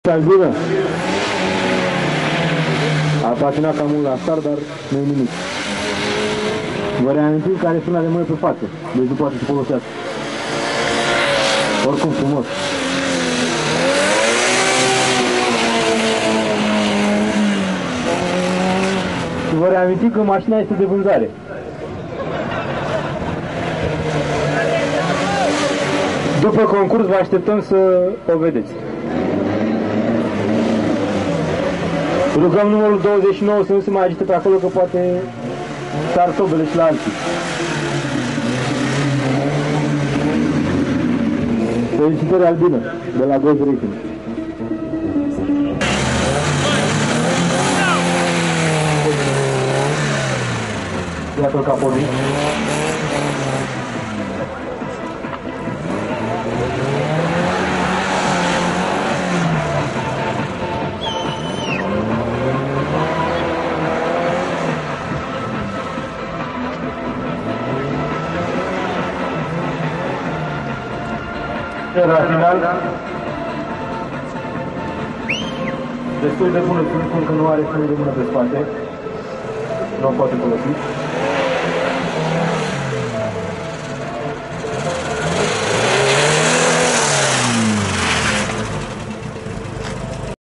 Pista albină. A patinat cam mult la start, dar nu-i nimic. Vă reamintim că are frâna de mână pe față, deci nu poate să folosească. Oricum frumos. Și vă reamintim că mașina este de vânzare. După concurs vă așteptăm să o vedeți. Rugăm numărul 29 să nu se mai agite pe acolo, că poate sar tobele și la alții. Felicitări Albină, de la Ghost Racing. Iată-l ca pornit. La final, destul de bună, spun că nu are frână de mână pe spate, nu o poate folosi.